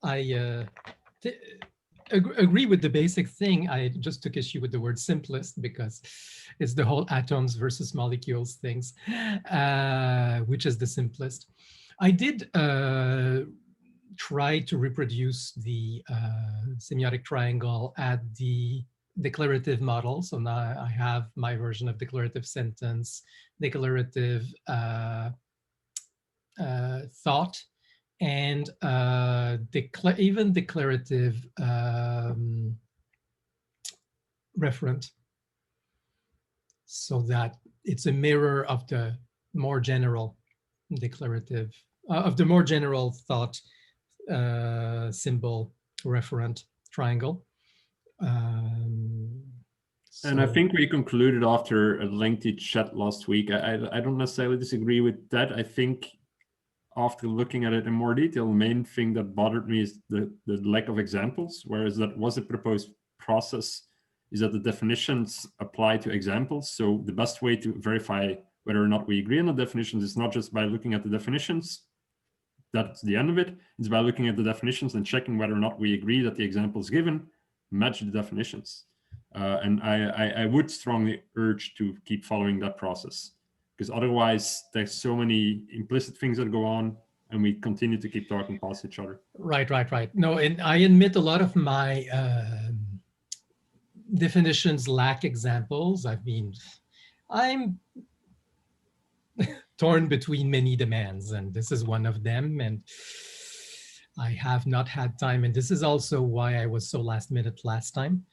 I agree with the basic thing. I just took issue with the word simplest because it's the whole atoms versus molecules things, which is the simplest. I did try to reproduce the semiotic triangle at the declarative model. So now I have my version of declarative sentence, declarative thought, and even declarative referent, so that it's a mirror of the more general declarative, of the more general thought symbol referent triangle. And I think we concluded after a lengthy chat last week. I don't necessarily disagree with that. I think after looking at it in more detail, the main thing that bothered me is the lack of examples, whereas that was a proposed process, is that the definitions apply to examples. So the best way to verify whether or not we agree on the definitions is not just by looking at the definitions. That's the end of it. It's by looking at the definitions and checking whether or not we agree that the examples given match the definitions. And I would strongly urge to keep following that process, because otherwise there's so many implicit things that go on and we continue to keep talking past each other. Right. No, and I admit a lot of my definitions lack examples. I mean, I'm torn between many demands, and this is one of them. And I have not had time. And this is also why I was so last minute last time.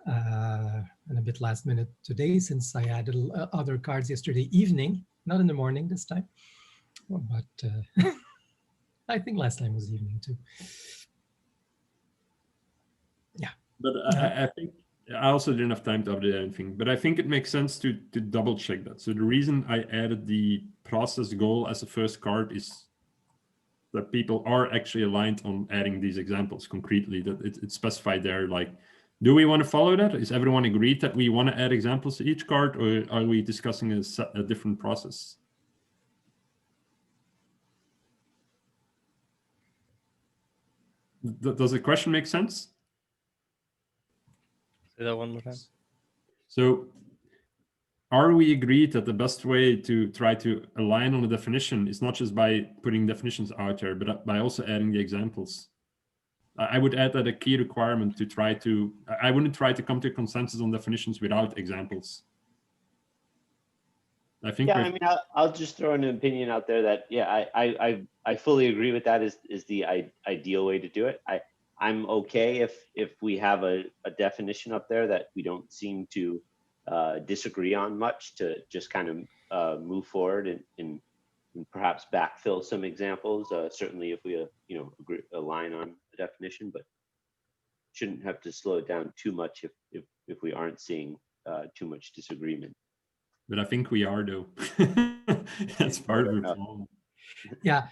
And a bit last minute today, since I added other cards yesterday evening, not in the morning this time, but I think last time was evening too. Yeah. But I think I also didn't have time to update anything, but I think it makes sense to double check that. So the reason I added the process goal as a first card is that people are actually aligned on adding these examples concretely, that it's specified there, like, do we want to follow that? Is everyone agreed that we want to add examples to each card, or are we discussing a different process? Does the question make sense? Say that one more time. So are we agreed that the best way to try to align on the definition is not just by putting definitions out there, but by also adding the examples? I would add that a key requirement to try to, I wouldn't try to come to a consensus on definitions without examples. I think. Yeah, I mean, I'll just throw an opinion out there that, yeah, I fully agree with that is the ideal way to do it. I'm okay if we have a definition up there that we don't seem to disagree on much, to just kind of move forward and perhaps backfill some examples. Certainly if we align on the definition, but shouldn't have to slow it down too much if we aren't seeing too much disagreement. But I think we are, though. That's part of the problem. Yeah.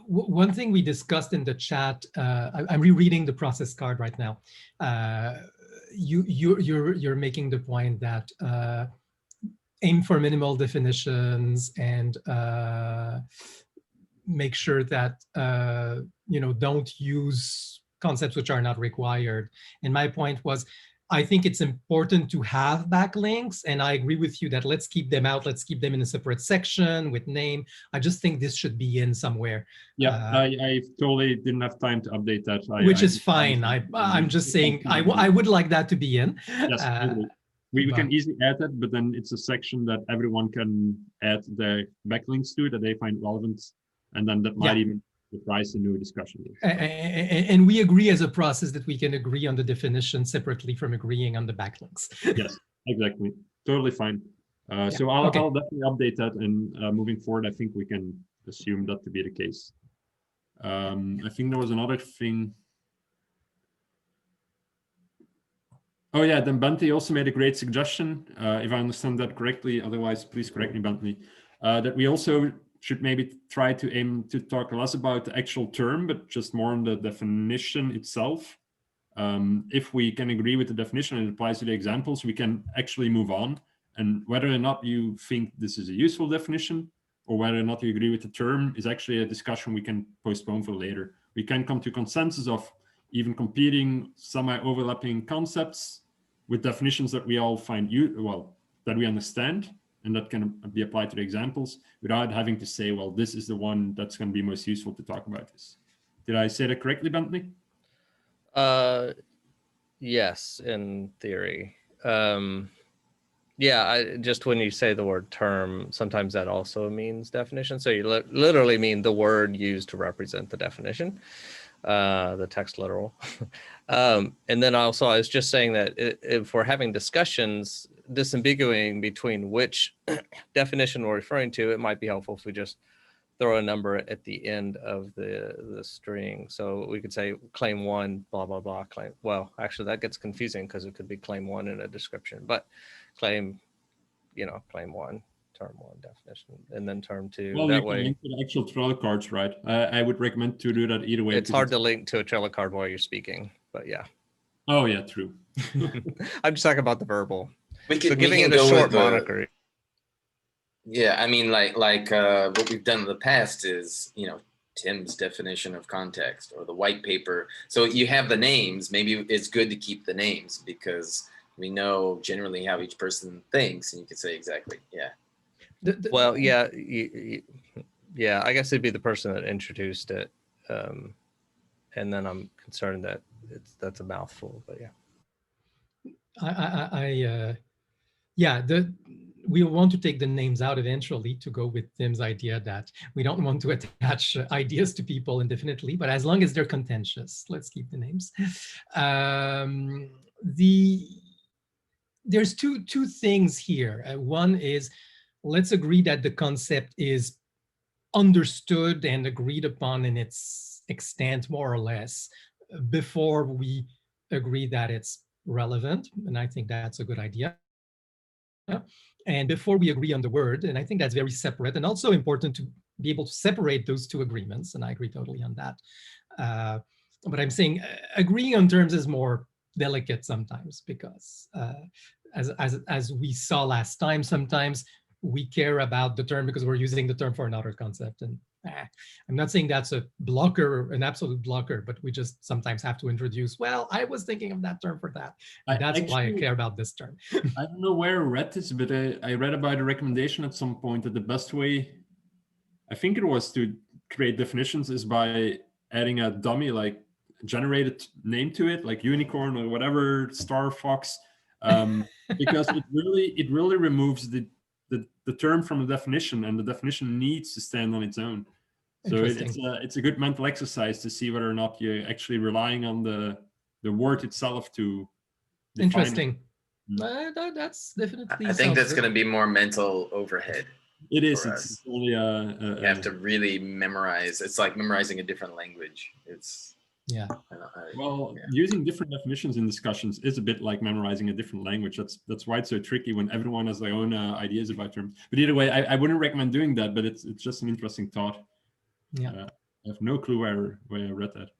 One thing we discussed in the chat, I'm rereading the process card right now. You're making the point that aim for minimal definitions and make sure that don't use concepts which are not required. And my point was, I think it's important to have backlinks, and I agree with you that let's keep them out. Let's keep them in a separate section with name. I just think this should be in somewhere. Yeah, I totally didn't have time to update that. Which is fine. I'm just saying I would like that to be in. Yes, we can easily add that, but then it's a section that everyone can add their backlinks to that they find relevant, and then that might even surprise a new discussion. And we agree as a process that we can agree on the definition separately from agreeing on the backlinks. Yes, exactly. Totally fine. So I'll definitely update that, and moving forward, I think we can assume that to be the case. I think there was another thing. Oh yeah, then Bentley also made a great suggestion, if I understand that correctly. Otherwise, please correct me, Bentley. That we also should maybe try to aim to talk less about the actual term, but just more on the definition itself. If we can agree with the definition and it applies to the examples, we can actually move on. And whether or not you think this is a useful definition, or whether or not you agree with the term is actually a discussion we can postpone for later. We can come to consensus of even competing semi-overlapping concepts with definitions that we all find that we understand and that can be applied to the examples without having to say, well, this is the one that's going to be most useful to talk about this. Did I say that correctly, Bentley? Yes, in theory. Yeah, just when you say the word term, sometimes that also means definition. So you literally mean the word used to represent the definition, the text literal. And then also I was just saying that if we're having discussions, disambiguating between which definition we're referring to, it might be helpful if we just throw a number at the end of the string. So we could say claim 1, blah, blah, blah, claim. Well, actually that gets confusing because it could be claim 1 in a description, but claim 1, term 1 definition, and then term 2. Well, that you can way, link to the actual Trello cards, right? I would recommend to do that either way. it's hard to link to a Trello card while you're speaking, but yeah. Oh yeah, true. I'm just talking about the verbal. We can, So giving we can it a go short with moniker. Yeah, I mean, like what we've done in the past is, Tim's definition of context or the white paper. So you have the names. Maybe it's good to keep the names because we know generally how each person thinks, and you could say exactly, yeah. Well, yeah, yeah. I guess it'd be the person that introduced it, and then I'm concerned that that's a mouthful. But yeah, we want to take the names out eventually to go with Tim's idea that we don't want to attach ideas to people indefinitely, but as long as they're contentious, let's keep the names. There's two things here. One is, let's agree that the concept is understood and agreed upon in its extent, more or less, before we agree that it's relevant. And I think that's a good idea. And before we agree on the word, and I think that's very separate and also important to be able to separate those two agreements. And I agree totally on that. But I'm saying agreeing on terms is more delicate sometimes because as we saw last time, sometimes we care about the term because we're using the term for another concept. And I'm not saying that's a blocker, an absolute blocker, but we just sometimes have to introduce, well, I was thinking of that term for that. And that's why I care about this term. I don't know where I read this, but I read about a recommendation at some point that the best way, I think it was, to create definitions is by adding a dummy, like generated name to it, like unicorn or whatever, Star Fox, because it really removes the term from the definition, and the definition needs to stand on its own. So it's a good mental exercise to see whether or not you're actually relying on the word itself to define interesting. it. That's definitely. I think that's going to be more mental overhead. It is. It's only you have to really memorize. It's like memorizing a different language. It's using different definitions in discussions is a bit like memorizing a different language. That's why it's so tricky when everyone has their own ideas about terms. But either way, I wouldn't recommend doing that. But it's just an interesting thought. Yeah, I have no clue where I read that.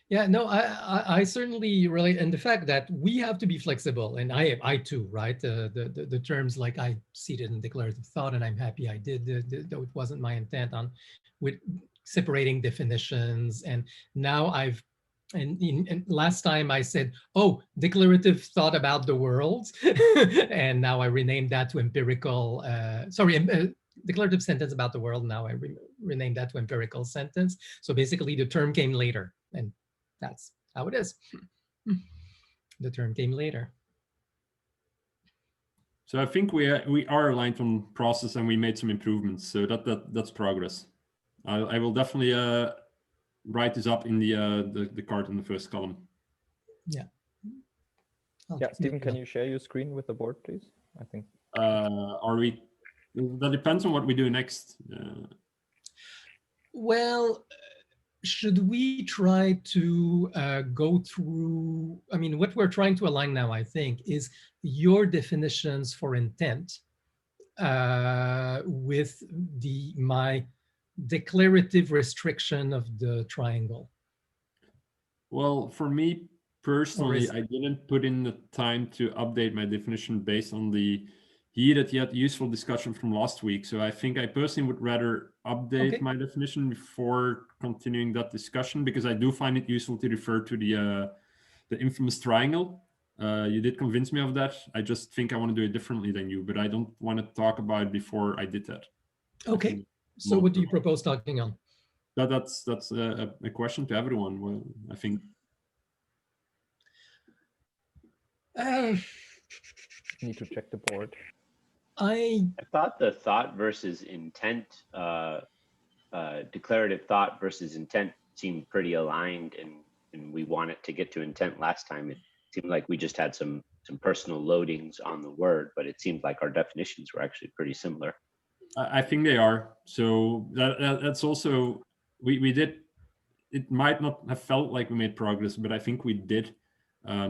Yeah, no, I certainly relate, and the fact that we have to be flexible, and I too, right? The terms like I seated in declarative thought, and I'm happy I did, though it wasn't my intent on with separating definitions, and now and last time I said, oh, declarative thought about the world, and now I renamed that to empirical. Declarative sentence about the world. Now I renamed that to empirical sentence. So basically, the term came later, and that's how it is. The term came later. So I think we are aligned on process, and we made some improvements. So that's progress. I will definitely write this up in the card in the first column. Yeah. Yeah, Stephen, can you share your screen with the board, please? I think. That depends on what we do next. Well, should we try to go through, I mean, what we're trying to align now, I think, is your definitions for intent with my declarative restriction of the triangle. Well, for me personally, I didn't put in the time to update my definition based on the heated yet useful discussion from last week. So I think I personally would rather update my definition before continuing that discussion, because I do find it useful to refer to the infamous triangle. You did convince me of that. I just think I want to do it differently than you, but I don't want to talk about it before I did that. Okay. So what do you propose talking on? That's a question to everyone. Well, I think. Need to check the board. I thought the thought versus intent, declarative thought versus intent seemed pretty aligned, and we wanted to get to intent last time. It seemed like we just had some personal loadings on the word, but it seemed like our definitions were actually pretty similar. I think they are. So that's also, we did, it might not have felt like we made progress, but I think we did.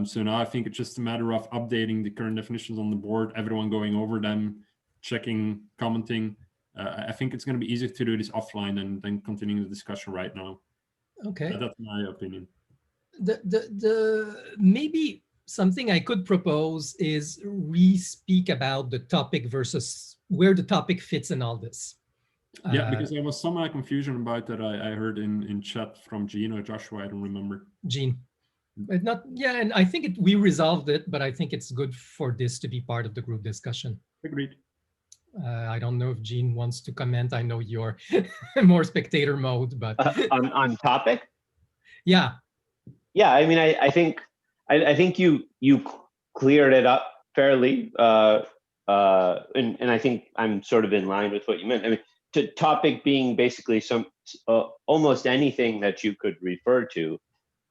So now I think it's just a matter of updating the current definitions on the board, everyone going over them, checking, commenting. I think it's going to be easier to do this offline than continuing the discussion right now. Okay. That's my opinion. The maybe something I could propose is re-speak about the topic versus where the topic fits in all this. Yeah, because there was some confusion about that I heard in chat from Gene or Joshua, I don't remember. Gene. But not, yeah, and I think we resolved it, but I think it's good for this to be part of the group discussion. Agreed. I don't know if Gene wants to comment. I know you're more spectator mode, but on topic. Yeah. Yeah, I mean, I think you cleared it up fairly, and I think I'm sort of in line with what you meant. I mean, to topic being basically almost anything that you could refer to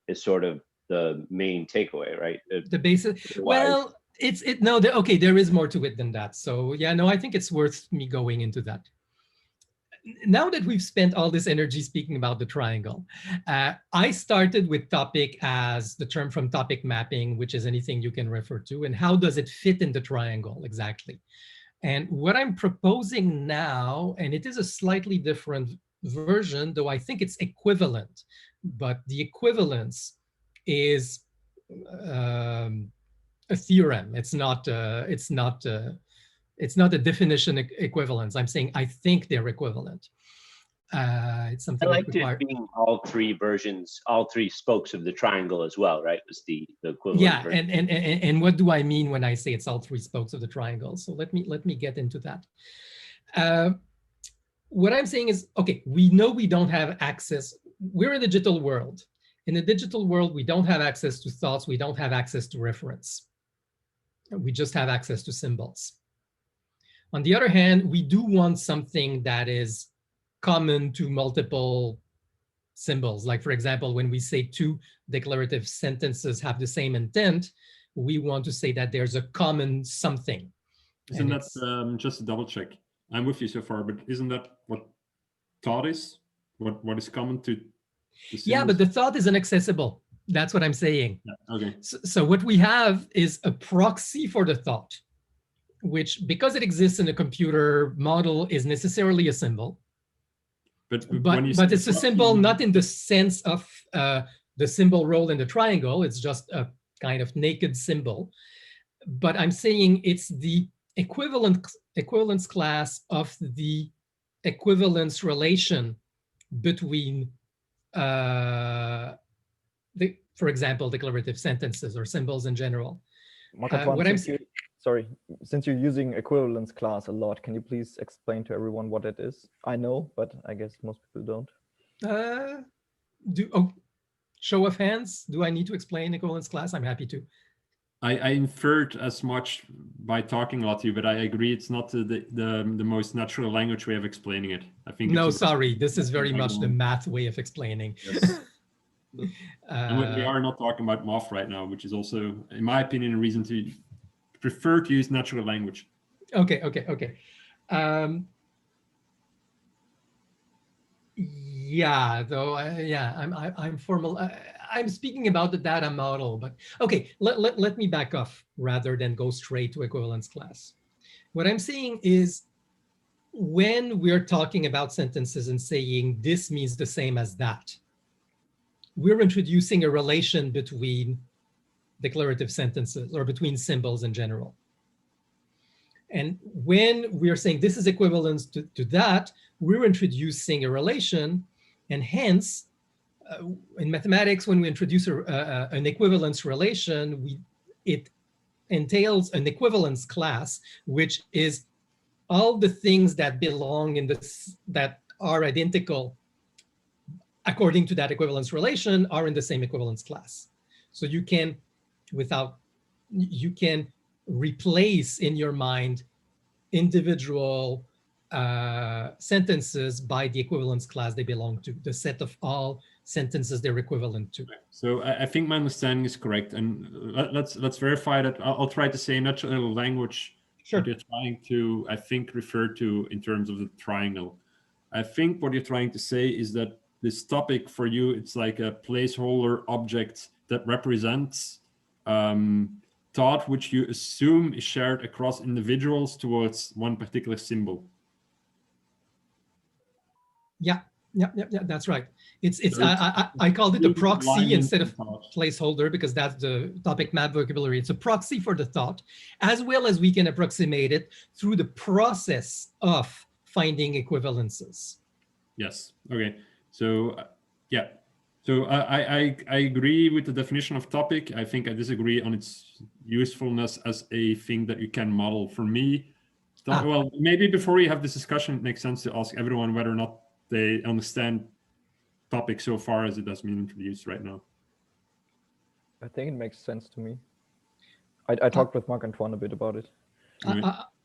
is sort of the main takeaway, right? The basic. Well, okay, there is more to it than that. So yeah, no, I think it's worth me going into that. Now that we've spent all this energy speaking about the triangle, I started with topic as the term from topic mapping, which is anything you can refer to, and how does it fit in the triangle exactly? And what I'm proposing now, and it is a slightly different version, though I think it's equivalent, but the equivalence is a theorem. It's not a definition equivalence. I'm saying I think they're equivalent. It's something I liked it being all three versions, all three spokes of the triangle as well, right? Was the equivalent. Yeah, version. And what do I mean when I say it's all three spokes of the triangle? So let me get into that. What I'm saying is, okay, we know we don't have access. We're in a digital world. In the digital world, we don't have access to thoughts. We don't have access to reference. We just have access to symbols. On the other hand, we do want something that is common to multiple symbols. Like, for example, when we say two declarative sentences have the same intent, we want to say that there's a common something. Isn't that, just a double check, I'm with you so far, but isn't that what thought is? What is common to yeah, but the thought is inaccessible. That's what I'm saying. Yeah, okay. So what we have is a proxy for the thought, which, because it exists in a computer model, is necessarily a symbol. But it's a symbol not in the sense of the symbol role in the triangle. It's just a kind of naked symbol. But I'm saying it's the equivalence class of the equivalence relation between, for example, declarative sentences or symbols in general. Sorry, since you're using equivalence class a lot, can you please explain to everyone what it is? I know, but I guess most people don't. Show of hands, do I need to explain equivalence class? I'm happy to. I inferred as much by talking a lot to you, but I agree it's not the most natural language way of explaining it. I think. No, sorry, this is very much the math way of explaining. Yes. And we are not talking about math right now, which is also, in my opinion, a reason to prefer to use natural language. Okay. Yeah, though. I'm formal. I'm speaking about the data model, but okay. Let me back off rather than go straight to equivalence class. What I'm saying is, when we're talking about sentences and saying this means the same as that, we're introducing a relation between declarative sentences or between symbols in general. And when we're saying this is equivalent to that, we're introducing a relation, and hence, in mathematics, when we introduce an equivalence relation, it entails an equivalence class, which is all the things that belong in this, that are identical according to that equivalence relation, are in the same equivalence class. So you can, you can replace in your mind individual sentences by the equivalence class they belong to, the set of all sentences they're equivalent to. So I think my understanding is correct, and let's verify that. I'll try to say natural language. Sure. What you're trying to, I think, refer to in terms of the triangle. I think what you're trying to say is that this topic for you, it's like a placeholder object that represents thought which you assume is shared across individuals towards one particular symbol. Yeah, that's right. I called it a proxy instead of placeholder, because that's the topic map vocabulary. It's a proxy for the thought, as well as we can approximate it through the process of finding equivalences. Yes. Okay. So yeah. So I agree with the definition of topic. I think I disagree on its usefulness as a thing that you can model. For me, well, maybe before we have this discussion, it makes sense to ask everyone whether or not they understand topic so far as it has been introduced right now. I think it makes sense to me. I talked with Marc-Antoine a bit about it.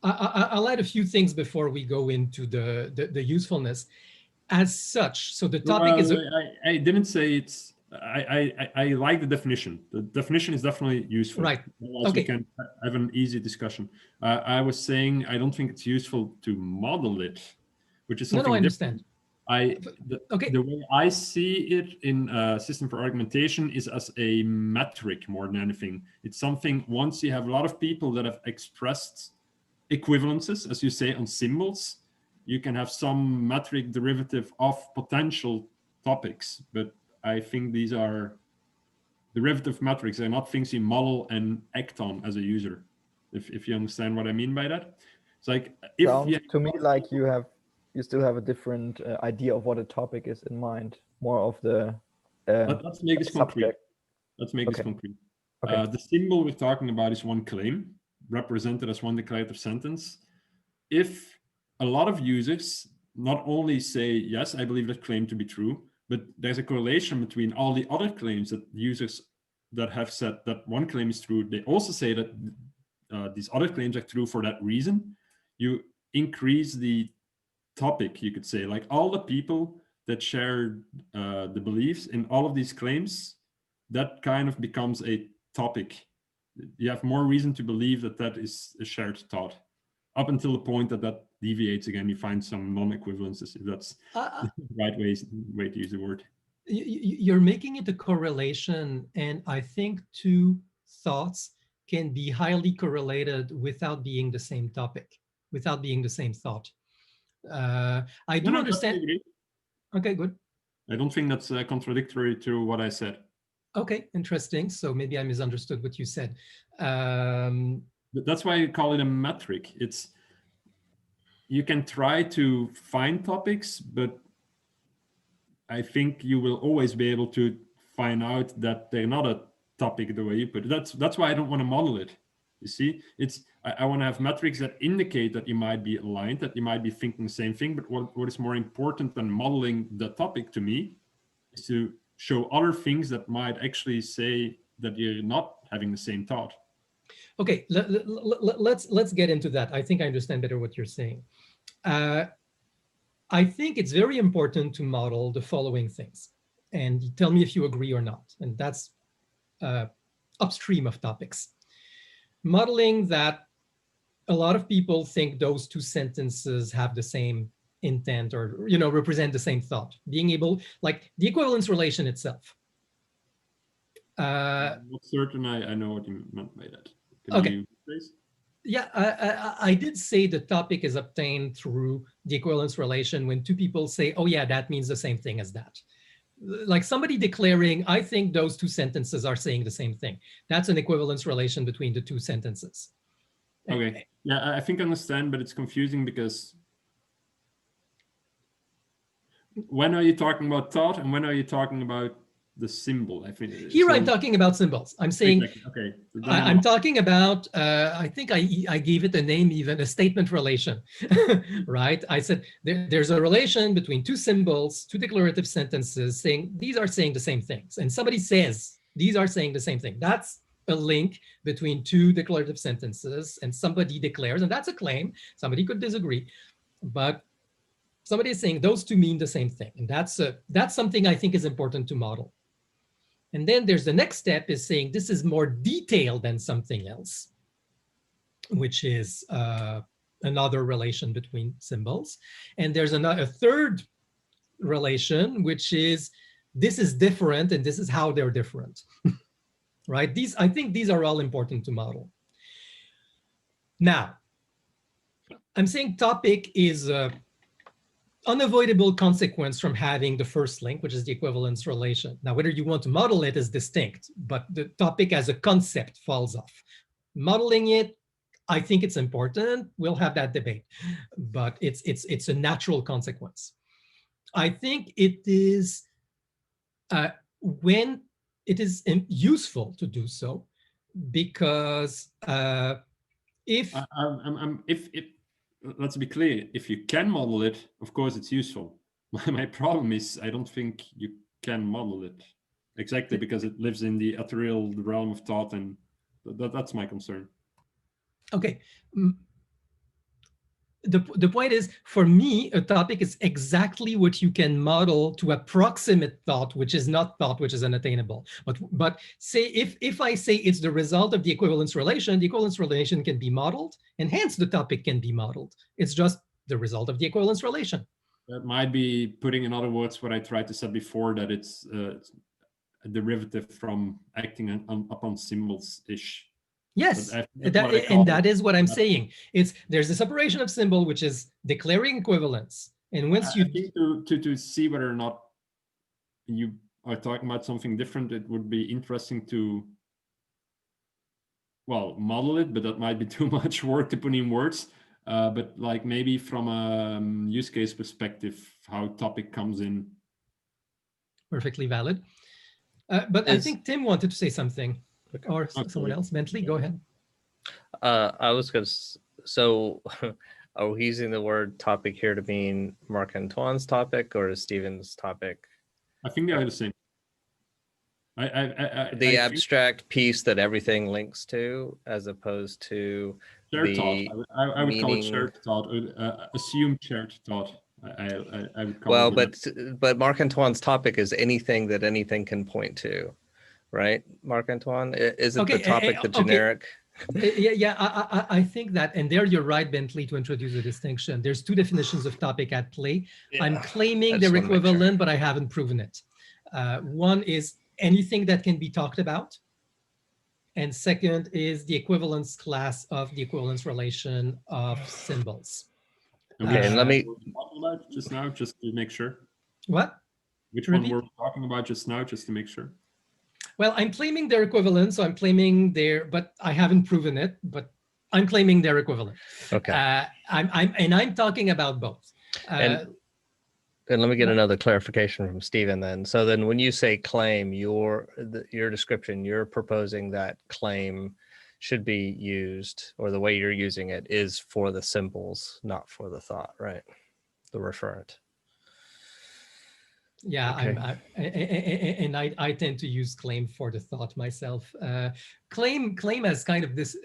I'll add a few things before we go into the usefulness. As such, so the topic is. I didn't say it's. I like the definition. The definition is definitely useful. Right. Okay. We can have an easy discussion. I was saying I don't think it's useful to model it, which is something. No, I understand. The way I see it in system for argumentation is as a metric more than anything. It's something, once you have a lot of people that have expressed equivalences, as you say, on symbols, you can have some metric derivative of potential topics. But I think these are derivative metrics. They're not things you model and act on as a user, if you understand what I mean by that. It's like, if sounds to me like you still have a different idea of what a topic is in mind, more of the let's make this concrete. Let's make this concrete. Okay. The symbol we're talking about is one claim, represented as one declarative sentence. If a lot of users not only say, yes, I believe that claim to be true, but there's a correlation between all the other claims that users that have said that one claim is true, they also say that these other claims are true for that reason. You increase the topic, you could say, like all the people that share the beliefs in all of these claims, that kind of becomes a topic. You have more reason to believe that that is a shared thought, up until the point that that deviates again. You find some non-equivalences, if that's the right way to use the word. You're making it a correlation, and I think two thoughts can be highly correlated without being the same topic, without being the same thought. I do understand. Okay, good. I don't think that's contradictory to what I said. Okay, interesting. So maybe I misunderstood what you said. That's why you call it a metric. It's, you can try to find topics, but I think you will always be able to find out that they're not a topic the way you put it. That's why I don't want to model it. You see, it's I want to have metrics that indicate that you might be aligned, that you might be thinking the same thing. But what is more important than modeling the topic to me is to show other things that might actually say that you're not having the same thought. Okay, let's get into that. I think I understand better what you're saying. I think it's very important to model the following things, and tell me if you agree or not. And that's upstream of topics. Modeling that a lot of people think those two sentences have the same intent, or represent the same thought. Being able, like the equivalence relation itself. I'm not certain I know what you meant by that. Okay. Yeah, I did say the topic is obtained through the equivalence relation when two people say, oh yeah, that means the same thing as that. Like somebody declaring, I think those two sentences are saying the same thing. That's an equivalence relation between the two sentences. Okay. Yeah, I think I understand, but it's confusing because when are you talking about thought and when are you talking about the symbol? I think Here so, I'm talking about symbols. I'm saying, exactly. Okay. So then I'm talking about, I think I gave it a name, even a statement relation, right? I said there's a relation between two symbols, two declarative sentences saying these are saying the same things. And somebody says these are saying the same thing. That's a link between two declarative sentences, and somebody declares, and that's a claim. Somebody could disagree, but somebody is saying those two mean the same thing. And that's something I think is important to model. And then there's the next step is saying this is more detailed than something else, which is another relation between symbols. And there's a third relation, which is this is different and this is how they're different, right? I think these are all important to model. Now, I'm saying topic is unavoidable consequence from having the first link, which is the equivalence relation. Now, whether you want to model it is distinct, but the topic as a concept falls off. Modeling it, I think it's important. We'll have that debate, but it's a natural consequence. I think it is when it is useful to do so, because if let's be clear, if you can model it, of course it's useful. My problem is I don't think you can model it exactly because it lives in the ethereal realm of thought, and that's my concern. Okay. The point is, for me, a topic is exactly what you can model to approximate thought, which is not thought, which is unattainable. But say if I say it's the result of the equivalence relation can be modeled, and hence the topic can be modeled. It's just the result of the equivalence relation. That might be putting in other words what I tried to say before, that it's a derivative from acting upon symbols-ish. Yes, that is what I'm saying. There's a separation of symbol, which is declaring equivalence. And once you think to see whether or not you are talking about something different, it would be interesting to, well, model it, but that might be too much work to put in words. But like maybe from a use case perspective, how topic comes in. Perfectly valid. But I think Tim wanted to say something. Or someone else. Bentley, go ahead. I was going to, so are we using the word topic here to mean Marc-Antoine's topic or Stephen's topic? I think they are the same. The abstract piece that everything links to, as opposed to shared thought. I would call it shared thought, assumed shared thought. I would call it. But Marc-Antoine's topic is anything that anything can point to. Right, Marc-Antoine? Isn't the topic the generic? I think that, and there you're right, Bentley, to introduce a distinction. There's two definitions of topic at play. Yeah, I'm claiming they're equivalent, but I haven't proven it. One is anything that can be talked about. And second is the equivalence class of the equivalence relation of symbols. Okay, and let me... Just now, just to make sure. What? Which one were we talking about just now, just to make sure? Well, I'm claiming their equivalent, so I'm claiming but I haven't proven it, but I'm claiming their equivalent. Okay. I'm talking about both. And let me get another clarification from Stephen then. So then when you say claim, your description, you're proposing that claim should be used, or the way you're using it is for the symbols, not for the thought, right? The referent. Yeah, okay. I tend to use claim for the thought myself. Claim as kind of this,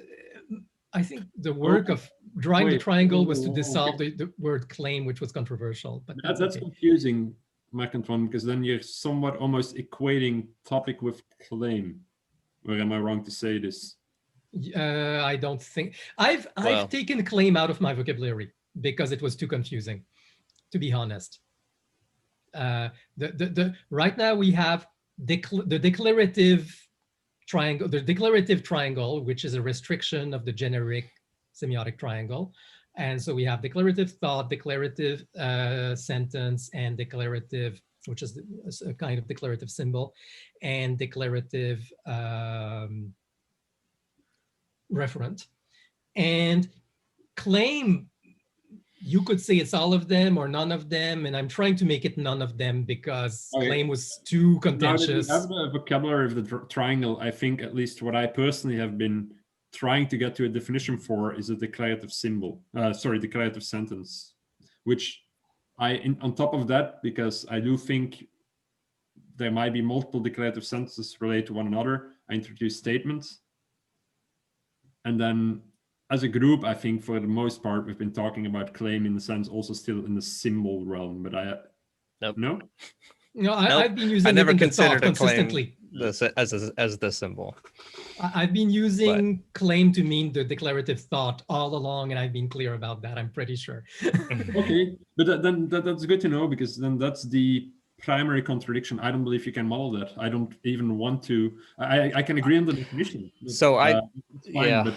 I think the work of drawing the triangle was to dissolve the word claim, which was controversial. But that's confusing, Marc-Antoine, because then you're somewhat almost equating topic with claim. Or am I wrong to say this? I don't think I've taken claim out of my vocabulary because it was too confusing, to be honest. Right now we have the declarative triangle, which is a restriction of the generic semiotic triangle. And so we have declarative thought, declarative sentence, and declarative, which is a kind of declarative symbol, and declarative referent. And claim, you could say it's all of them or none of them, and I'm trying to make it none of them because Okay. claim was too Now that contentious. we have the vocabulary of the triangle, I think at least what I personally have been trying to get to a definition for is a declarative symbol. Declarative sentence, which on top of that, because I do think there might be multiple declarative sentences related to one another, I introduce statements. And then as a group, I think for the most part, we've been talking about claim in the sense also still in the symbol realm, but Nope. no? No, Nope. I've been using I never it in the considered thought a claim consistently. as the symbol. I've been using claim to mean the declarative thought all along, and I've been clear about that, I'm pretty sure. Okay, but then that's good to know, because then that's the primary contradiction. I don't believe you can model that. I don't even want to. I can agree on the definition. So it's fine, yeah, but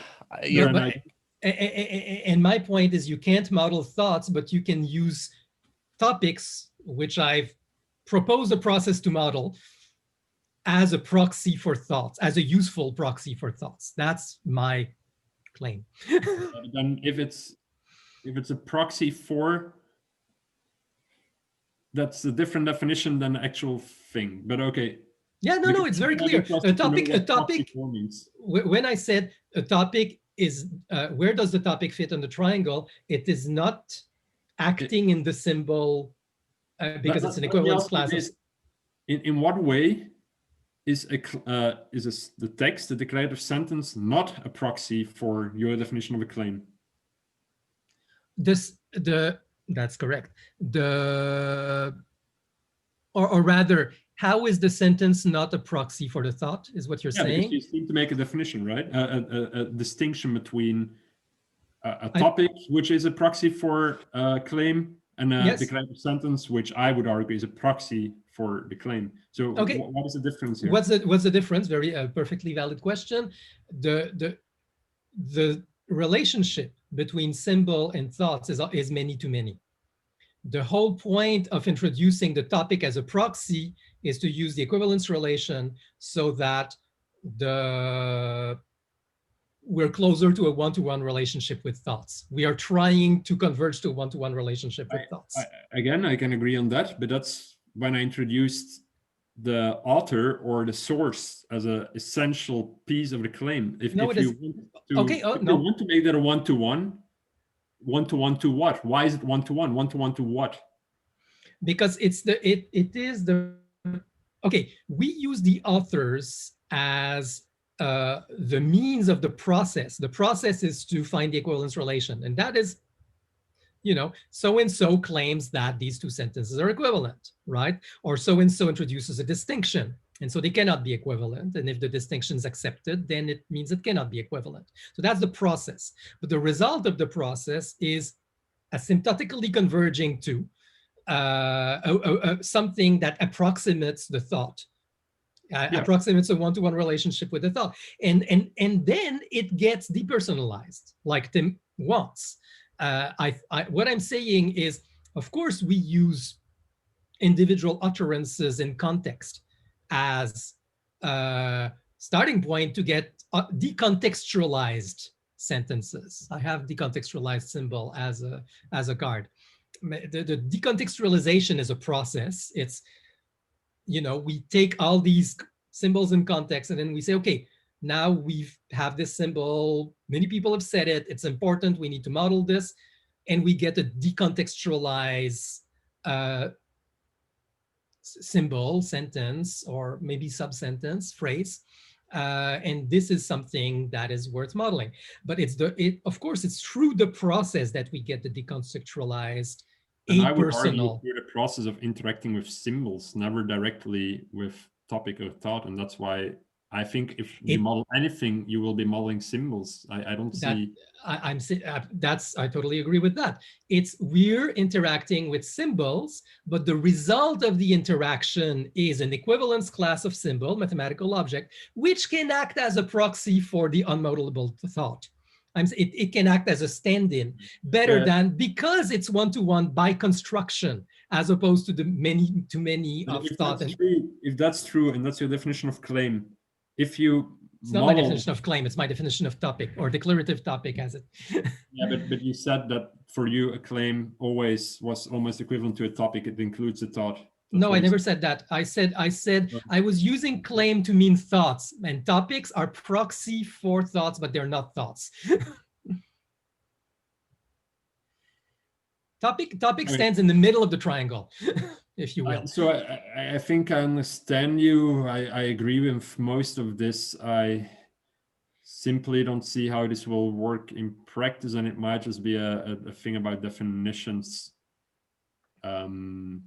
you're, No, but, and my point is you can't model thoughts, but you can use topics, which I've proposed a process to model, as a proxy for thoughts, as a useful proxy for thoughts. That's my claim. then if it's a proxy for, that's a different definition than the actual thing. But okay. Yeah, no, it's very clear. A topic. When I said a topic is, where does the topic fit on the triangle? It is not acting in the symbol because it's an equivalence class. In what way is the text, the declarative sentence, not a proxy for your definition of a claim? That's correct. Or rather, how is the sentence not a proxy for the thought, is what you're saying? Because you seem to make a definition, right? A distinction between a topic, which is a proxy for a claim, and a declarative sentence, which I would argue is a proxy for the claim. So okay. What is the difference here? What's the difference? Very perfectly valid question. The relationship between symbol and thoughts is many to many. The whole point of introducing the topic as a proxy is to use the equivalence relation so that we're closer to a one-to-one relationship with thoughts. We are trying to converge to a one-to-one relationship with thoughts. Again, I can agree on that, but that's when I introduced the author or the source as an essential piece of the claim. If you want to make that a one-to-one to what? Why is it one-to-one? One-to-one to what? Because it is the okay. We use the authors as the means of the process. The process is to find the equivalence relation, and that is, so-and-so claims that these two sentences are equivalent, right? Or so-and-so introduces a distinction, and so they cannot be equivalent. And if the distinction is accepted, then it means it cannot be equivalent. So that's the process. But the result of the process is asymptotically converging to something that approximates the thought. Approximates a one-to-one relationship with the thought. And then it gets depersonalized, like Tim wants. What I'm saying is, of course, we use individual utterances in context as a starting point to get decontextualized sentences. I have decontextualized symbol as a card. The decontextualization is a process. It's, we take all these symbols in context and then we say, okay, now we have this symbol, many people have said it, it's important, we need to model this, and we get a decontextualized symbol, sentence, or maybe sub-sentence, phrase. And this is something that is worth modeling. But of course, it's through the process that we get the decontextualized, and I would argue through the process of interacting with symbols, never directly with topic of thought. And that's why I think if you model anything, you will be modeling symbols. I don't see. I totally agree with that. We're interacting with symbols, but the result of the interaction is an equivalence class of symbol, mathematical object, which can act as a proxy for the unmodelable thought. It can act as a stand-in better than, because it's one-to-one by construction, as opposed to the many of thought. If that's true, and that's your definition of claim, if you It's not my model. definition of claim, it's my definition of topic or declarative topic as it. Yeah, but you said that for you, a claim always was almost equivalent to a topic. It includes a thought. That's No, what I you never said. said that. I said I was using claim to mean thoughts, and topics are proxy for thoughts, but they're not thoughts. Topic I mean, stands in the middle of the triangle, if you will. So I think I understand you. I agree with most of this. I simply don't see how this will work in practice, and it might just be a thing about definitions. In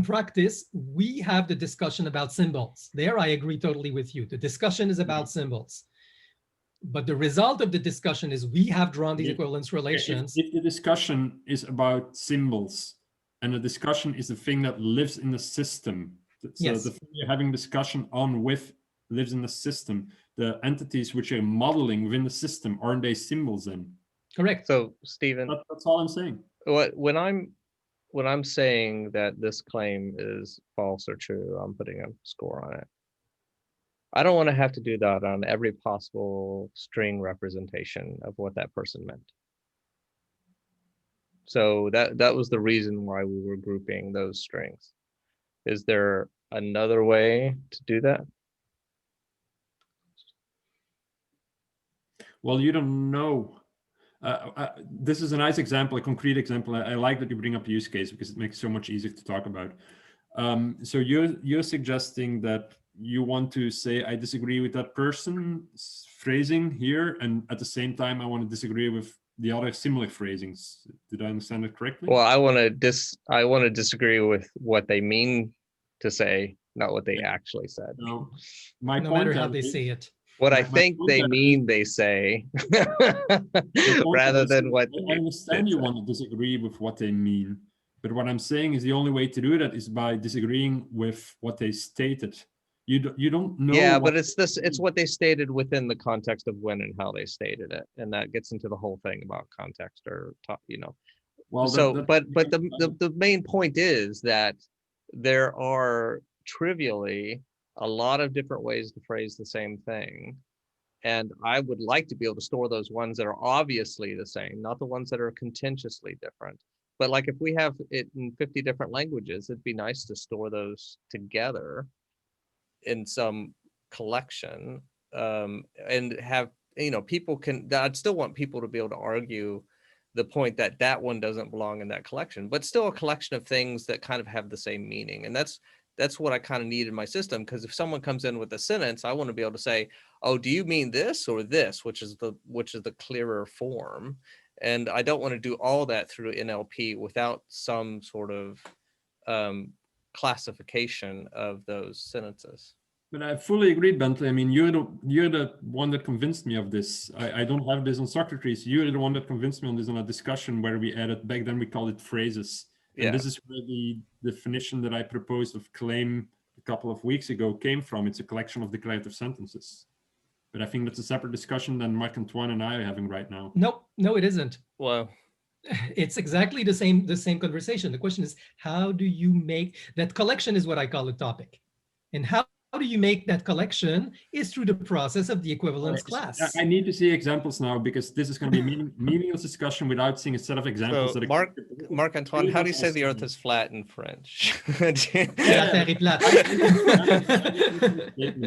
practice, we have the discussion about symbols. There, I agree totally with you. The discussion is about symbols. But the result of the discussion is we have drawn these equivalence relations. If the discussion is about symbols, and the discussion is the thing that lives in the system, so Yes. the thing you're having discussion on with lives in the system, the entities which are modeling within the system, aren't they symbols then? Correct. So Stephen, That's all I'm saying. when I'm saying that this claim is false or true, I'm putting a score on it. I don't want to have to do that on every possible string representation of what that person meant. So that was the reason why we were grouping those strings. Is there another way to do that? Well, you don't know. This is a nice example, a concrete example. I like that you bring up use case because it makes it so much easier to talk about. So you're suggesting that you want to say, I disagree with that person's phrasing here, and at the same time, I want to disagree with the other similar phrasings. Did I understand it correctly? Well, I want to disagree with what they mean to say, not what they actually said. No, my No point matter how they is- say it. What I my think point they is- mean they say, the point rather is, than what I understand they you say. want to disagree with what they mean, but what I'm saying is the only way to do that is by disagreeing with what they stated. You don't know. Yeah, what but it's what they stated within the context of when and how they stated it, and that gets into the whole thing about context or talk, you know. Well, So, that- but the main point is that there are trivially a lot of different ways to phrase the same thing. And I would like to be able to store those ones that are obviously the same, not the ones that are contentiously different. But like if we have it in 50 different languages, it'd be nice to store those together in some collection, and have, you know, people can, I'd still want people to be able to argue the point that that one doesn't belong in that collection, but still a collection of things that kind of have the same meaning. And that's what I kind of need in my system, because if someone comes in with a sentence, I want to be able to say, oh, do you mean this or this, which is the clearer form. And I don't want to do all that through NLP without some sort of classification of those sentences. But I fully agree, Bentley. I mean, you're the one that convinced me of this. I don't have this on Socrates. You're the one that convinced me on this on a discussion where we added, back then we called it phrases. And Yeah. this is where the definition that I proposed of claim a couple of weeks ago came from. It's a collection of declarative sentences. But I think that's a separate discussion than Marc-Antoine and I are having right now. No, it isn't. Well, It's exactly the same conversation. The question is, how do you make that collection is what I call a topic. And how do you make that collection is through the process of the equivalence class. I need to see examples now, because this is going to be a meaningless discussion without seeing a set of examples. so that Marc-Antoine, how do you say the earth is flat in French? La terre est plate.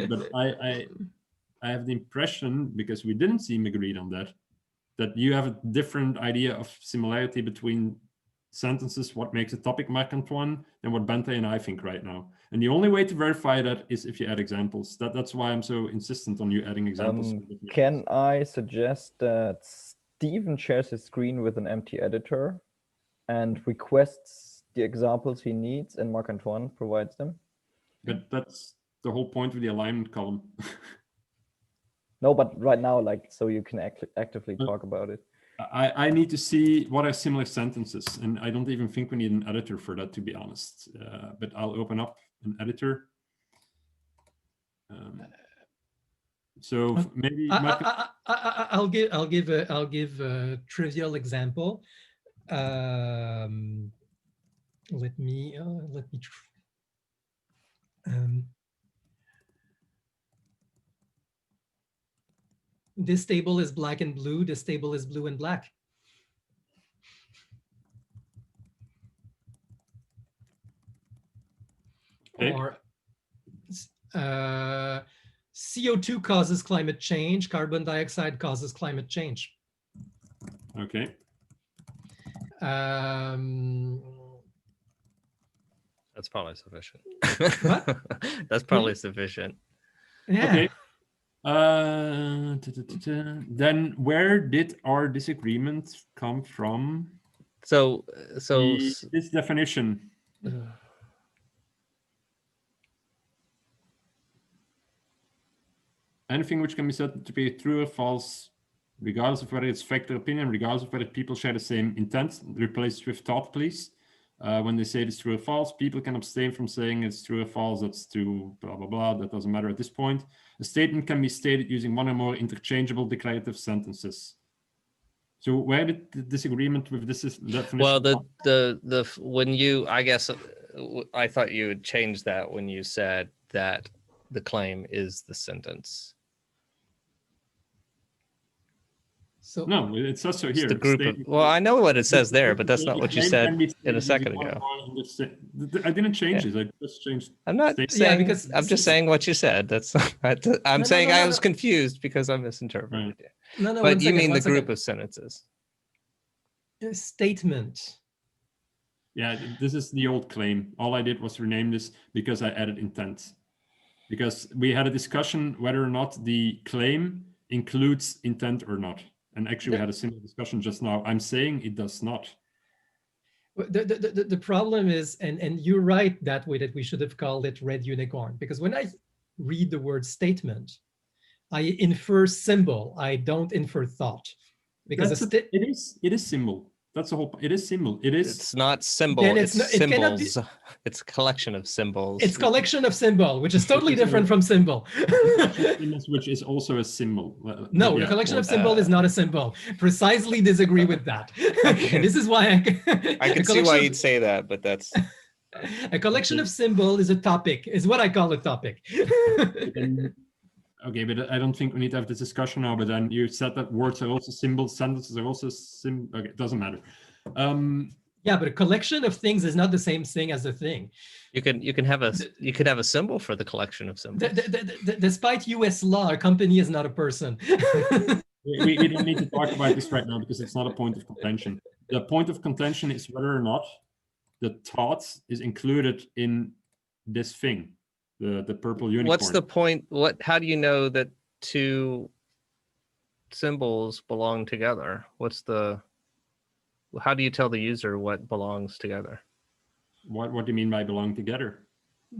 But I have the impression, because we didn't seem agreed on that you have a different idea of similarity between sentences, what makes a topic, Marc-Antoine, than what Bentley and I think right now. And the only way to verify that is if you add examples. That's why I'm so insistent on you adding examples. Can I suggest that Stephen shares his screen with an empty editor and requests the examples he needs, and Marc-Antoine provides them? But that's the whole point of the alignment column. No, but right now, like, so you can actively talk about it. I need to see what are similar sentences, and I don't even think we need an editor for that, to be honest. But I'll open up an editor. So maybe I'll give a trivial example. Let me This table is black and blue. This table is blue and black. Okay. Or CO2 causes climate change. Carbon dioxide causes climate change. Okay. That's probably sufficient. What? That's probably sufficient. Yeah. Okay. Then where did our disagreement come from? So This definition. Anything which can be said to be true or false, regardless of whether it's fact or opinion, regardless of whether people share the same intent, replace with thought, please. When they say it's true or false, people can abstain from saying it's true or false, that's true, blah, blah, blah. That doesn't matter at this point. A statement can be stated using one or more interchangeable declarative sentences. So where did the disagreement with this definition? well, when you, I guess, I thought you would change that when you said that the claim is the sentence. So No, it says so here. The group of, well, I know what it says there, but that's not what you said in a second ago. I didn't change it. I just changed. I'm not saying, Yeah, because I'm just saying what you said. That's I'm saying I was confused because I misinterpreted it. no, But one you second, mean one the group second. of sentences. Statement. Yeah, this is the old claim. All I did was rename this because I added intent. Because we had a discussion whether or not the claim includes intent or not. And actually, we had a similar discussion just now. I'm saying it does not. The problem is, and you're right that way, that we should have called it red unicorn, because when I read the word statement, I infer symbol. I don't infer thought, because it is symbol. That's the whole. It is symbol. It is. It's not symbol. Then It's it cannot be- symbols. It's a collection of symbols. it's collection of symbol, which is totally different from symbol. Which is also a symbol. No, Yeah. the collection of symbol is not a symbol. Precisely disagree with that. And this is why I can see why you'd say that, but that's a collection of symbol is a topic, is what I call a topic. Okay, but I don't think we need to have this discussion now. But then you said that words are also symbols, sentences are also okay, it doesn't matter. Yeah, but a collection of things is not the same thing as a thing. you can have a symbol for the collection of symbols. Despite US law, a company is not a person. we don't need to talk about this right now because it's not a point of contention. The point of contention is whether or not the thought is included in this thing, the purple unicorn. What's the point? How do you know that two symbols belong together? How do you tell the user what belongs together? What do you mean by belong together?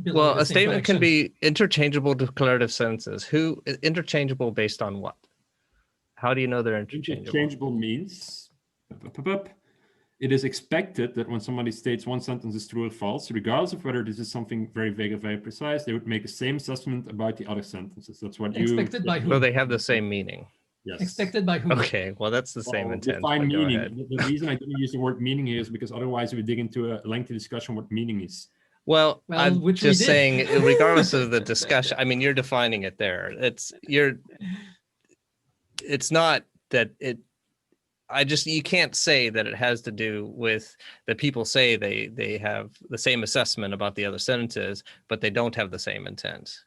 Belong to Well, the a same statement can collection. be interchangeable declarative sentences. Interchangeable based on what? How do you know they're interchangeable? Interchangeable means it is expected that when somebody states one sentence is true or false, regardless of whether this is something very vague or very precise, they would make the same assessment about the other sentences. That's what Expected by who? Well, they have the same meaning. Yes. Expected by who? Okay, well, that's the same intent. Define but go meaning. ahead. The reason I didn't use the word meaning here is because otherwise we dig into a lengthy discussion what meaning is. Well, I'm which we just did. saying, regardless of the discussion, I mean, you're defining it there. It's not that it. You can't say that it has to do with that people say they have the same assessment about the other sentences, but they don't have the same intent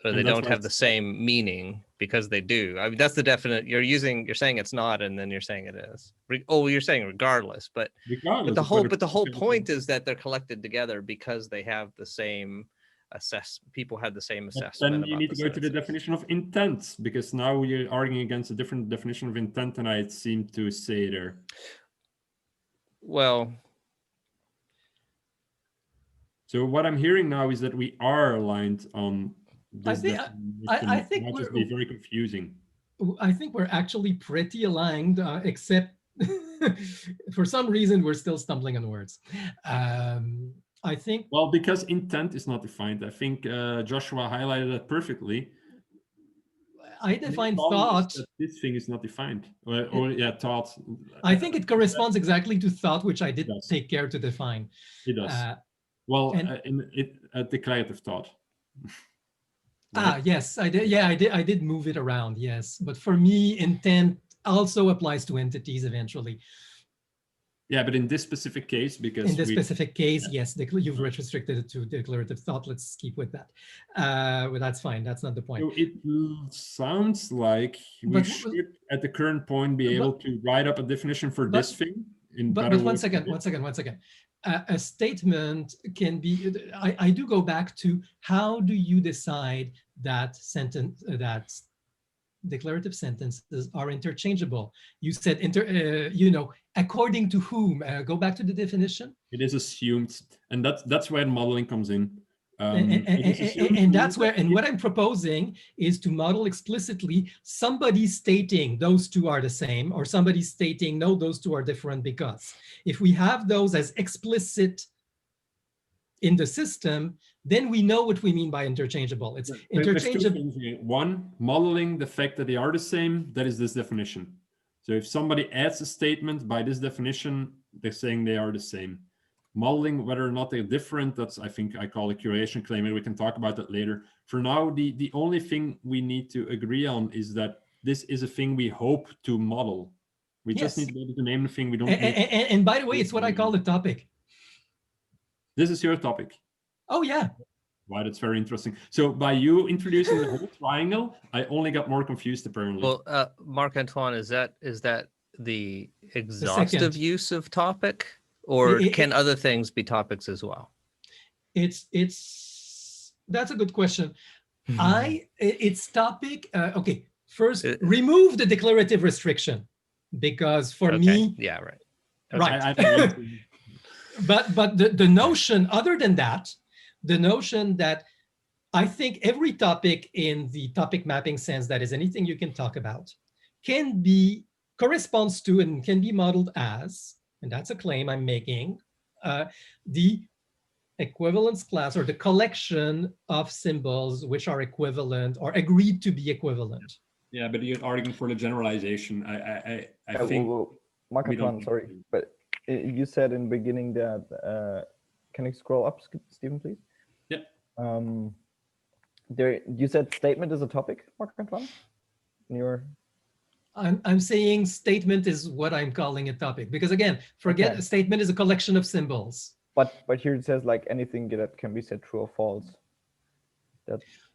or they don't have the same meaning because they do. I mean, that's the definite. You're saying it's not, and then you're saying it is. You're saying regardless, but the whole point is that they're collected together because they have the same people had the same assessment. Then you need to go to the definition of intent, because now you're arguing against a different definition of intent than I seem to say there. Well, so what I'm hearing now is that we are aligned on this. I think might just be very confusing. I think we're actually pretty aligned, except for some reason we're still stumbling on words. I think. Well, because intent is not defined. I think Joshua highlighted that perfectly. I define thought. This thing is not defined, or thought. I think it corresponds exactly to thought, which I did take care to define. It does. A declarative thought. Ah, yes, I did. Yeah, I did move it around. Yes, but for me, intent also applies to entities eventually. Yeah, but in this specific case, because In this specific case, yeah. yes, you've restricted it to declarative thought. Let's keep with that. Well, that's fine. That's not the point. So it sounds like we should, at the current point, be able to write up a definition for this thing in better But one words. second. A statement can be, I do go back to how do you decide that sentence, that declarative sentences are interchangeable? You said, you know, according to whom? Go back to the definition. It is assumed, and that's where modeling comes in. And that's where, and what I'm proposing is to model explicitly somebody stating those two are the same, or somebody stating no, those two are different, because if we have those as explicit in the system, then we know what we mean by interchangeable. It's interchangeable. One, modeling the fact that they are the same, that is this definition. So if somebody adds a statement by this definition, they're saying they are the same. Modeling whether or not they're different, that's, I think I call a curation claim, and we can talk about that later. For now, the only thing we need to agree on is that this is a thing we hope to model. We just need to be able to name the thing. We don't. And by the way, it's what I call the topic. This is your topic. Oh yeah. Wow, that's very interesting. So by you introducing the whole triangle, I only got more confused apparently. Well, Marc-Antoine, is that the exhaustive use of topic? Or can other things be topics as well? That's a good question. It's topic. Okay, first remove the declarative restriction, because for me, yeah, right, right. but the notion, other than that, the notion that I think every topic in the topic mapping sense, that is anything you can talk about, can be corresponds to and can be modeled as, and that's a claim I'm making, the equivalence class or the collection of symbols which are equivalent or agreed to be equivalent. Yeah, but you're arguing for the generalization. I think. Well, Marc-Antoine, sorry, but you said in the beginning that. Can you scroll up, Stephen, please? Yeah. There, you said statement is a topic, Marc-Antoine. I'm saying statement is what I'm calling a topic, because again, forget a statement is a collection of symbols. But here it says like anything that can be said true or false.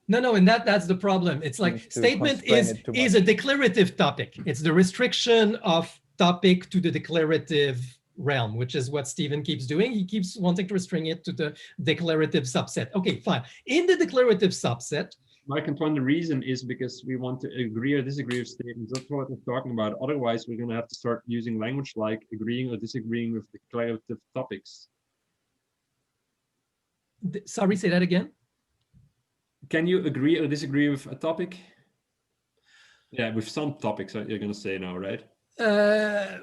No, and that's the problem. It's like statement is a declarative topic. It's the restriction of topic to the declarative realm, which is what Stephen keeps doing. He keeps wanting to restrict it to the declarative subset. Okay, fine. In the declarative subset, Marc-Antoine, the reason is because we want to agree or disagree with statements. That's what we're talking about. Otherwise, we're going to have to start using language like agreeing or disagreeing with declarative topics. Sorry, say that again. Can you agree or disagree with a topic? Yeah, with some topics you're going to say now, right?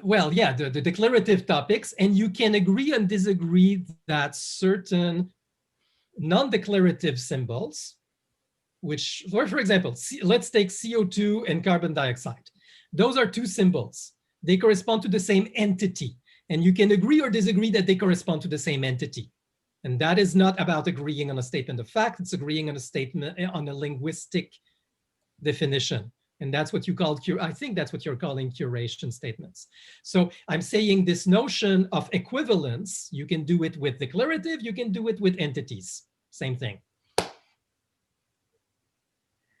Well, yeah, the declarative topics, and you can agree and disagree that certain non-declarative symbols, which, for example, let's take CO2 and carbon dioxide. Those are two symbols. They correspond to the same entity, and you can agree or disagree that they correspond to the same entity. And that is not about agreeing on a statement of fact, it's agreeing on a statement, on a linguistic definition. And that's what you call, I think that's what you're calling curation statements. So I'm saying this notion of equivalence, you can do it with declarative, you can do it with entities, same thing.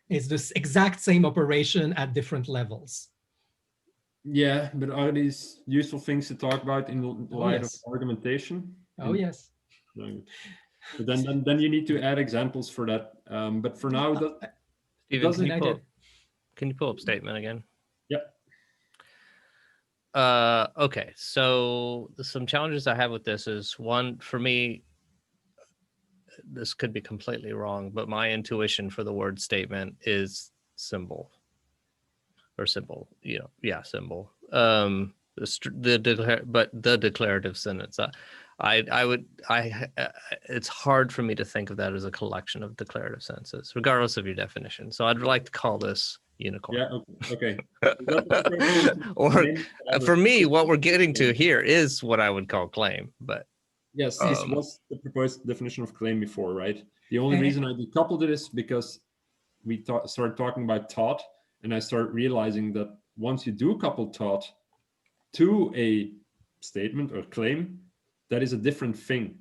It's this exact same operation at different levels. Yeah, but are these useful things to talk about in light of argumentation? Oh, yes. But then you need to add examples for that. But for now, Stephen, can you pull up statement again? Yep. Okay, so some challenges I have with this is, one, for me, this could be completely wrong, but my intuition for the word statement is symbol or symbol, symbol. But the declarative sentence, it's hard for me to think of that as a collection of declarative sentences, regardless of your definition. So I'd like to call this unicorn. Yeah, okay. Or for me, what we're getting to here is what I would call claim, but. Yes, this was the proposed definition of claim before, right? The only reason I decoupled it is because we started talking about taught, and I started realizing that once you do couple taught to a statement or claim, that is a different thing.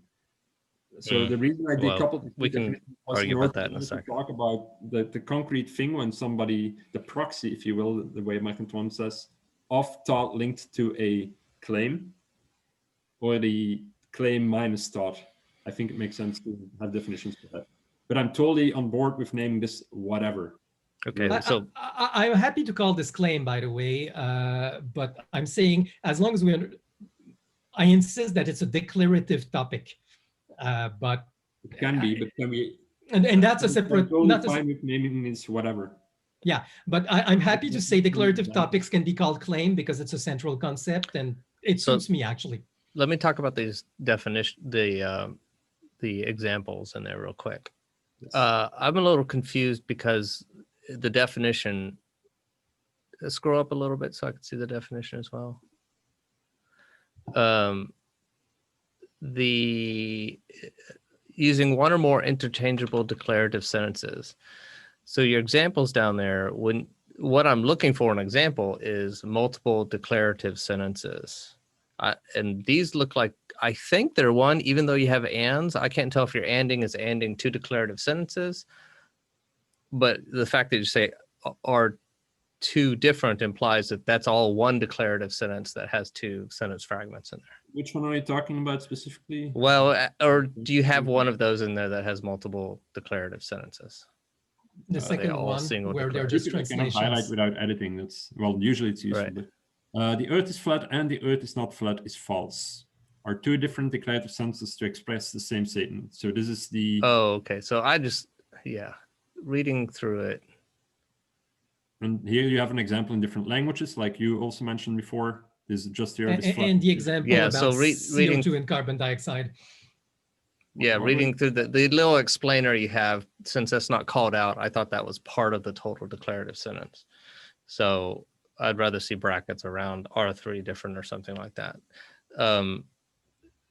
So the reason I Well, decoupled the we two can definitions was argue in about order that in a to second. talk about the concrete thing when somebody, the proxy, if you will, the way Mark Antoine says, of taught linked to a claim, or the claim minus taught. I think it makes sense to have definitions for that. But I'm totally on board with naming this whatever. Okay, Right. so I'm happy to call this claim, by the way, but I'm saying as long as I insist that it's a declarative topic, but It can be, but can we? and that's a I'm separate. totally Not fine with naming this whatever. Yeah, but I'm happy to say declarative Yeah. topics can be called claim because it's a central concept, and it So- suits me actually. let me talk about these the examples in there real quick. Yes. I'm a little confused because the definition, scroll up a little bit so I can see the definition as well. The using one or more interchangeable declarative sentences. So your examples down there, what I'm looking for an example is multiple declarative sentences. And these look like, I think they're one, even though you have ands. I can't tell if your anding is anding two declarative sentences, but the fact that you say are two different implies that that's all one declarative sentence that has two sentence fragments in there. Which one are you talking about specifically? Well, or do you have one of those in there that has multiple declarative sentences? The Are they second all one, single where they're declarative? just I cannot highlight translations. without editing. That's, well, usually it's useful. Right. But the earth is flat and the earth is not flat is false. Are two different declarative sentences to express the same statement. So this is the. Oh, okay. So I just, yeah, reading through it. And here you have an example in different languages, like you also mentioned before. This is just the earth is flat. And the example Yeah, about so reading- CO2 and carbon dioxide. Yeah, What reading was- through the little explainer you have, since that's not called out, I thought that was part of the total declarative sentence. So I'd rather see brackets around R3 different or something like that.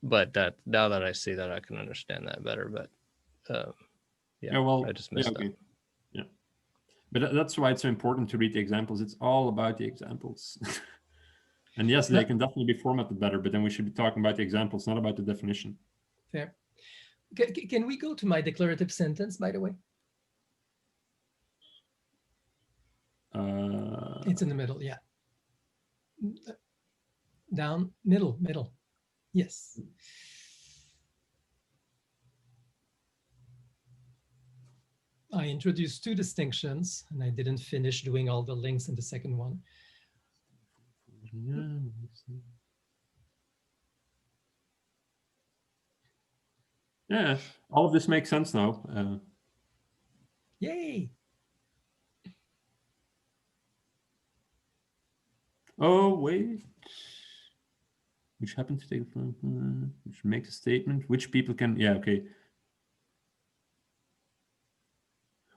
But that now that I see that, I can understand that better. But yeah, well, I just missed that. Yeah. But that's why it's so important to read the examples. It's all about the examples. And yes, they can definitely be formatted better, but then we should be talking about the examples, not about the definition. Fair. Can we go to my declarative sentence, by the way? It's in the middle, yeah. Down, middle. Yes. I introduced two distinctions, and I didn't finish doing all the links in the second one. Yeah, all of this makes sense now. Yay! Oh, wait. Which happens to take, which makes a statement, which people can, yeah, okay.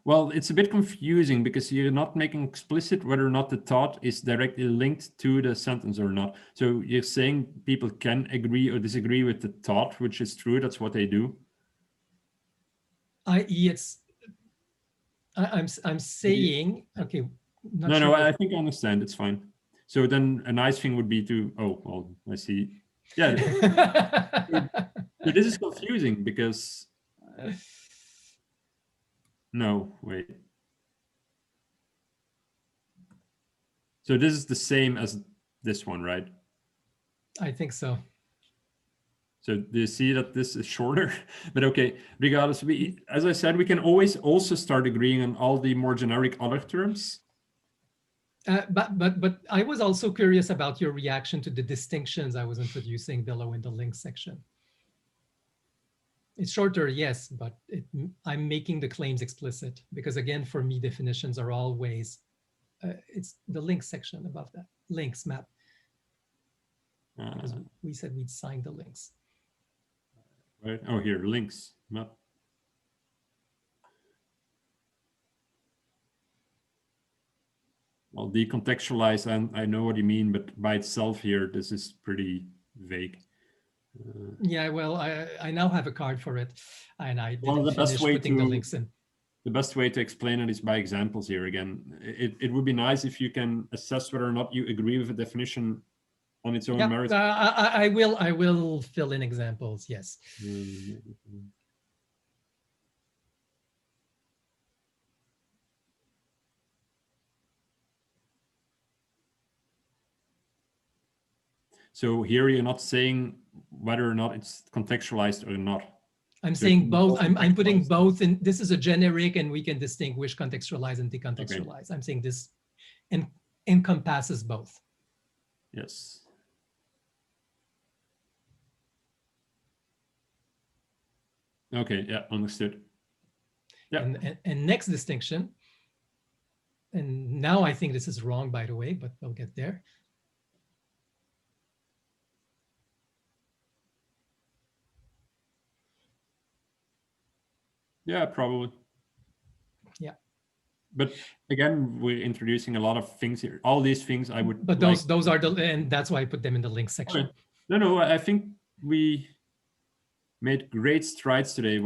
Well, it's a bit confusing because you're not making explicit whether or not the thought is directly linked to the sentence or not. So you're saying people can agree or disagree with the thought, which is true, that's what they do. I.e., it's, I'm saying, okay. No, I think I understand, it's fine. So then a nice thing would be to, oh, well, I see. Yeah, so this is confusing because, no, wait. So this is the same as this one, right? I think so. So do you see that this is shorter? But okay, regardless, as I said, we can always also start agreeing on all the more generic other terms. But I was also curious about your reaction to the distinctions I was introducing below in the link section. It's shorter, yes, but I'm making the claims explicit because again, for me, definitions are always, it's the link section above that, links map. Because we said we'd sign the links. Right, oh here, links map. Well, decontextualize, and I know what you mean, but by itself here, this is pretty vague. Yeah, well, I now have a card for it, and I Well, didn't the best finish way putting the to- links in. the best way to explain it is by examples here again. It would be nice if you can assess whether or not you agree with a definition on its own Yeah, merits. I will fill in examples. Yes. So here you're not saying whether or not it's contextualized or not. I'm So saying it's both. I'm putting contextualized. both in. This is a generic, and we can distinguish contextualize and decontextualize. I'm saying this encompasses both. Yes. Okay, yeah, understood. Yeah. And next distinction, and now I think this is wrong, by the way, but we'll get there. Yeah, probably. Yeah. But again, we're introducing a lot of things here. All these things I would. But those are the, and that's why I put them in the link section. Okay. No, I think we made great strides today.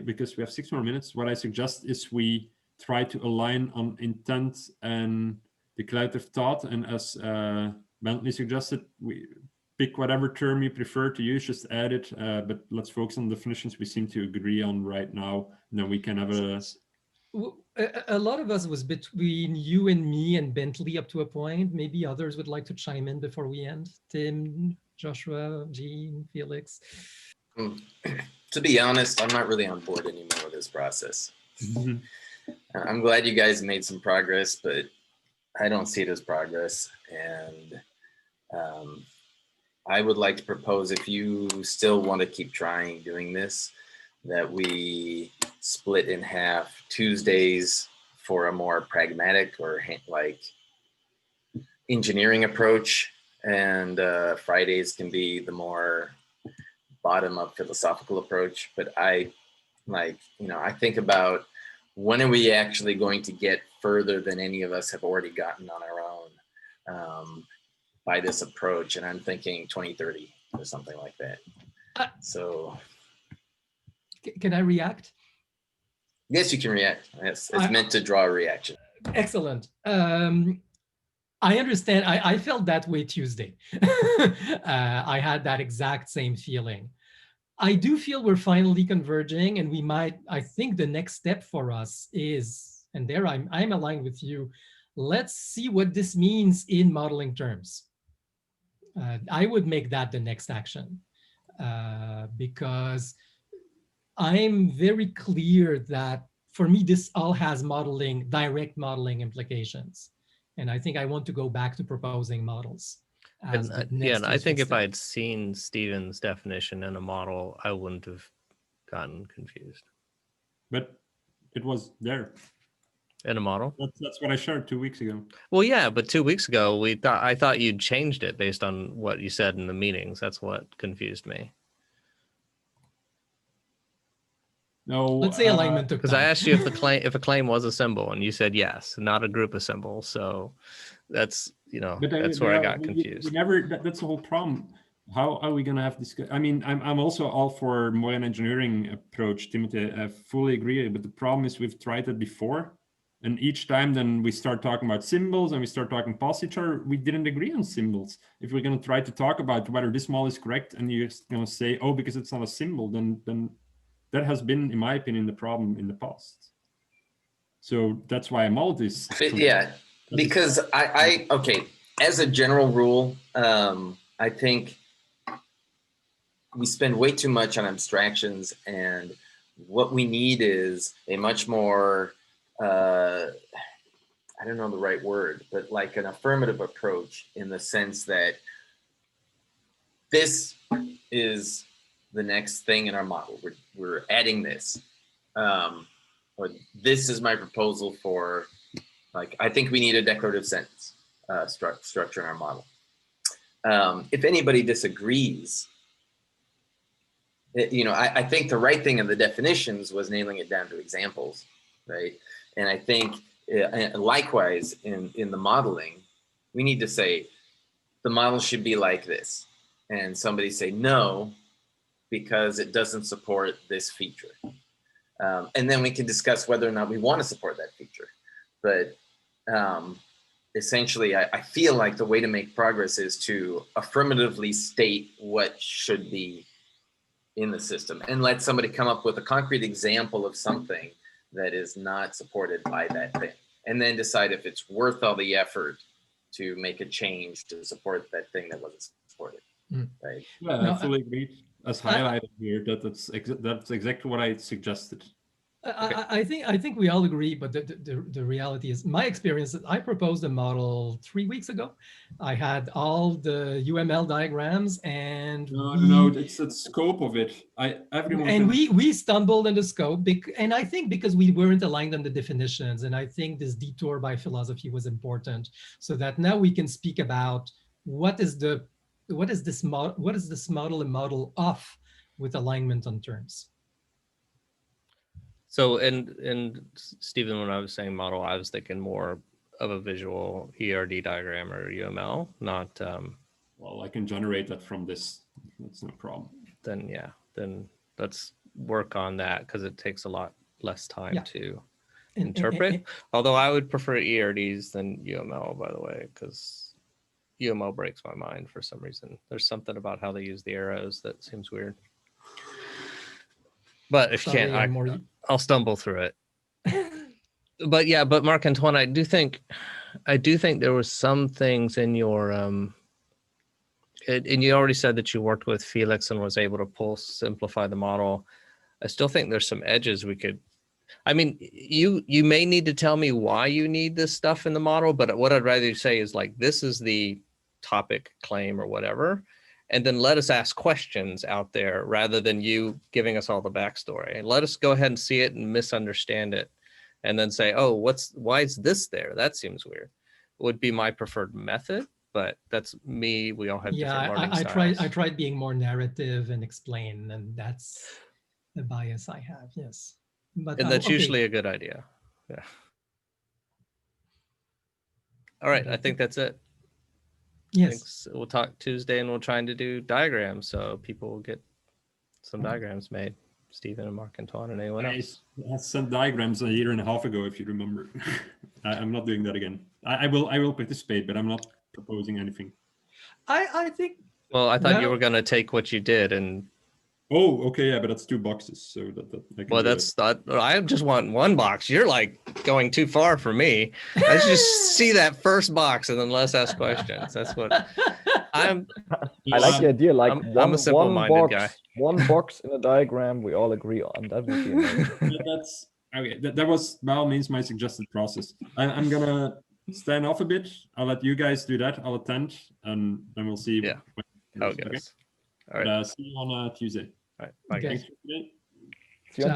Because we have 6 more minutes, what I suggest is we try to align on intent and declarative thought. And as Bentley suggested, we pick whatever term you prefer to use, just add it. But let's focus on definitions we seem to agree on right now. And then we can have a lot of us was between you and me and Bentley up to a point. Maybe others would like to chime in before we end. Tim, Joshua, Jean, Felix. To be honest, I'm not really on board anymore with this process. I'm glad you guys made some progress, but I don't see it as progress. And I would like to propose, if you still want to keep trying doing this, that we split in half Tuesdays for a more pragmatic or like engineering approach, and Fridays can be the more bottom-up philosophical approach. But I think about, when are we actually going to get further than any of us have already gotten on our own by this approach? And I'm thinking 2030 or something like that. So can I react? Yes, you can react. It's meant to draw a reaction. Excellent. I understand. I felt that way Tuesday. I had that exact same feeling. I do feel we're finally converging, and we might, I think the next step for us is, and there I'm aligned with you, let's see what this means in modeling terms. I would make that the next action, because I'm very clear that for me, this all has direct modeling implications. And I think I want to go back to proposing models. And I think if I had seen Stephen's definition in a model, I wouldn't have gotten confused. But it was there. In a model? That's what I shared 2 weeks ago. Well, yeah, but 2 weeks ago, I thought you'd changed it based on what you said in the meetings. That's what confused me. No, let's say alignment took time. Because I asked you if a claim was a symbol, and you said yes, not a group of symbols. So that's that's where I got confused. That's the whole problem. How are we going to have this? I mean, I'm also all for more an engineering approach, Timothy. I fully agree. But the problem is we've tried it before, and each time then we start talking about symbols and we start talking past each other. We didn't agree on symbols. If we're going to try to talk about whether this model is correct, and you're going to say, oh, because it's not a symbol, then that has been, in my opinion, the problem in the past. So that's why I'm all this. Yeah, because okay, as a general rule, I think we spend way too much on abstractions, and what we need is a much more, I don't know the right word, but like an affirmative approach, in the sense that this is the next thing in our model. We're adding this. Or this is my proposal for, like, I think we need a declarative sentence structure in our model. If anybody disagrees, I think the right thing in the definitions was nailing it down to examples, right? And I think likewise in the modeling, we need to say the model should be like this, and somebody say no, because it doesn't support this feature. And then we can discuss whether or not we want to support that feature. But essentially, I feel like the way to make progress is to affirmatively state what should be in the system and let somebody come up with a concrete example of something that is not supported by that thing, and then decide if it's worth all the effort to make a change to support that thing that wasn't supported. Right? Yeah, No, I fully agree. As highlighted here, that's exactly what I suggested. I think we all agree, but the reality is, my experience, I proposed a model 3 weeks ago. I had all the UML diagrams, and No, it's the scope of it. we stumbled in the scope, and I think because we weren't aligned on the definitions, and I think this detour by philosophy was important, so that now we can speak about what is this model a model of, with alignment on terms. So, and Stephen, when I was saying model, I was thinking more of a visual ERD diagram or UML, not. Well, I can generate that from this. That's no problem. Then yeah, then let's work on that, because it takes a lot less time to interpret. Although I would prefer ERDs than UML, by the way, because UML breaks my mind for some reason. There's something about how they use the arrows that seems weird. But if you can't, I'll stumble through it. But yeah, but Marc Antoine, I do think there was some things in your and you already said that you worked with Felix and was able to simplify the model. I still think there's some edges we could. I mean, you may need to tell me why you need this stuff in the model, but what I'd rather you say is like, this is the topic, claim, or whatever. And then let us ask questions out there rather than you giving us all the backstory. And let us go ahead and see it and misunderstand it, and then say, oh, why is this there? That seems weird. Would be my preferred method, but that's me. We all have different learning styles. I tried being more narrative and explain, and that's the bias I have. Yes, but and that's usually a good idea. Yeah. All right, I think that's it. Yes. Thanks. We'll talk Tuesday, and we'll try to do diagrams so people will get some diagrams made. Stephen and Marc Antoine and anyone else. I sent diagrams a year and a half ago, if you remember. I'm not doing that again. I will participate, but I'm not proposing anything. I think. Well, I thought you were going to take what you did and. Oh, okay, yeah, but that's 2 boxes, so I just want 1 box. You're like going too far for me. I just see that first box and then let's ask questions. That's what I'm. I like the idea. Like I'm a simple-minded guy. 1 box in a diagram we all agree on. That would be amazing. That's okay. That was by all means my suggested process. I'm gonna stand off a bit. I'll let you guys do that. I'll attend, and then we'll see. Yeah. How it goes. Okay? All right. See you on Tuesday. All right. Bye, guys. Thanks for today. See you on